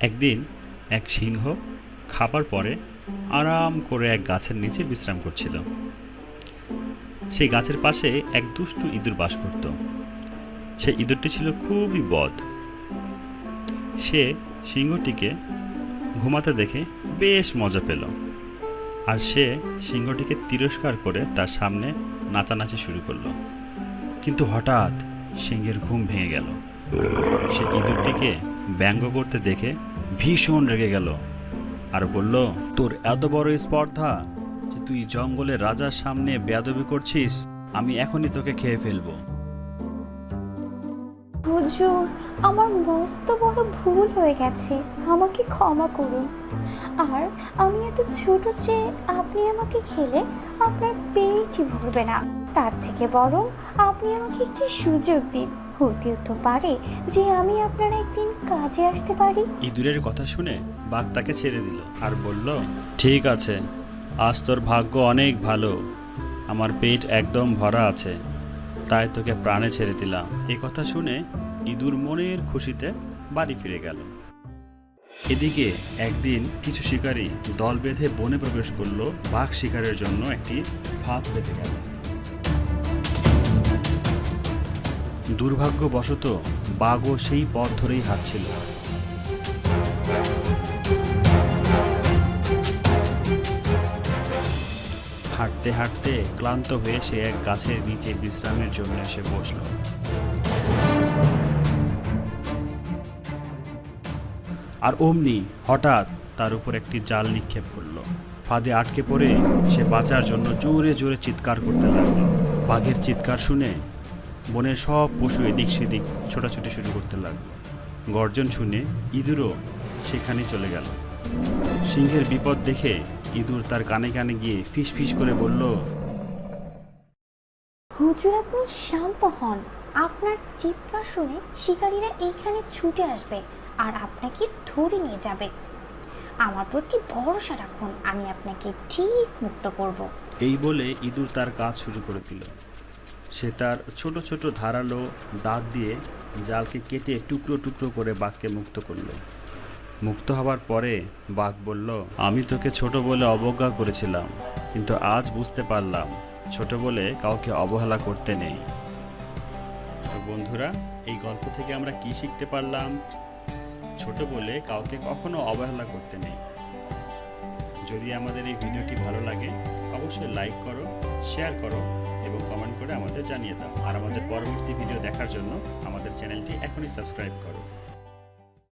একদিন এক সিংহ খাবার পরে আরাম করে এক গাছের নিচে বিশ্রাম করছিল। সেই গাছের পাশে এক দুষ্টু ইঁদুর বাস করত। সেই ইঁদুরটি ছিল খুবই বদ। সে সিংহটিকে ঘুমাতে দেখে বেশ মজা পেল, আর সে সিংহটিকে তিরস্কার করে তার সামনে নাচানাচি শুরু করলো। কিন্তু হঠাৎ সিংহের ঘুম ভেঙে গেল। সে ইঁদুরটিকে ব্যঙ্গ করতে দেখে ভীষণ রেগে গেল আর বলল, তোর এত বড় স্পর্ধা যে তুই জঙ্গলের রাজার সামনে বেয়াদবি করছিস, আমি এখনই তোকে খেয়ে ফেলবো। হুজুর, আমার মস্ত বড় ভুল হয়ে গেছে, আমাকে ক্ষমা করুন। আর আমি এত ছোট যে আপনি আমাকে খেলে আপনার পেটই ভরবে না। তার থেকে বরং আপনি আমাকে একটি সুযোগ দিন, হতেও তো পারে যে আমি আপনার একদিন কাজে আসতে পারি। ইঁদুরের কথা শুনে বাঘ তাকে ছেড়ে দিল আর বলল, ঠিক আছে, আজ তোর ভাগ্য অনেক ভালো, আমার পেট একদম ভরা আছে, তাই তোকে প্রাণে ছেড়ে দিলাম। এ কথা শুনে ইঁদুর মনের খুশিতে বাড়ি ফিরে গেল। এদিকে একদিন কিছু শিকারী দল বেঁধে বনে প্রবেশ করলো বাঘ শিকারের জন্য একটি ফাঁদ পেতে গেল। দুর্ভাগ্যবশত বাঘও সেই পথ ধরেই হাঁটছিল। হাঁটতে হাঁটতে ক্লান্ত হয়ে সে এক গাছের নিচে বিশ্রামের জন্য এসে বসল। আর অমনি হঠাৎ তার উপর একটি জাল নিক্ষেপ করলো। ফাঁদে আটকে পড়ে সে বাঁচার জন্য জোরে জোরে চিৎকার করতে লাগলো। বাঘের চিৎকার শুনে বনের সব পশু এদিক সেদিক ছোটাছুটি শুরু করতে লাগলো। গর্জন শুনে ইঁদুরও সেখানে চলে গেল। সিংহের বিপদ দেখে ইঁদুর তার কানে কানে গিয়ে ফিস ফিস করে বলল, হুজুর, আপনি শান্ত হন। আপনার চিৎকার শুনে শিকারীরা এইখানে ছুটে আসবে আর আপনাকে ধরে নিয়ে যাবে। আমার প্রতি ভরসা রাখুন, আমি আপনাকে ঠিক মুক্ত করব। এই বলে ইঁদুর তার কাজ শুরু করে দিল। সে তার ছোট ছোট ধারালো দাঁত দিয়ে জালকে কেটে টুকরো টুকরো করে বাঘকে মুক্ত করলো। মুক্ত হবার পরে বাঘ বলল, আমি তোকে ছোট বলে অবজ্ঞা করেছিলাম, কিন্তু আজ বুঝতে পারলাম ছোট বলে কাউকে অবহেলা করতে নেই। তো বন্ধুরা, এই গল্প থেকে আমরা কি শিখতে পারলাম? ছোট বলে কাউকে কখনো অবহেলা করতে নেই। যদি আমাদের এই ভিডিওটি ভালো লাগে অবশ্যই লাইক করো, শেয়ার করো এবং কমেন্ট করে আমাদের জানিয়ে দাও। আর আমাদের পরবর্তী ভিডিও দেখার জন্য আমাদের চ্যানেলটি এখনই সাবস্ক্রাইব করো।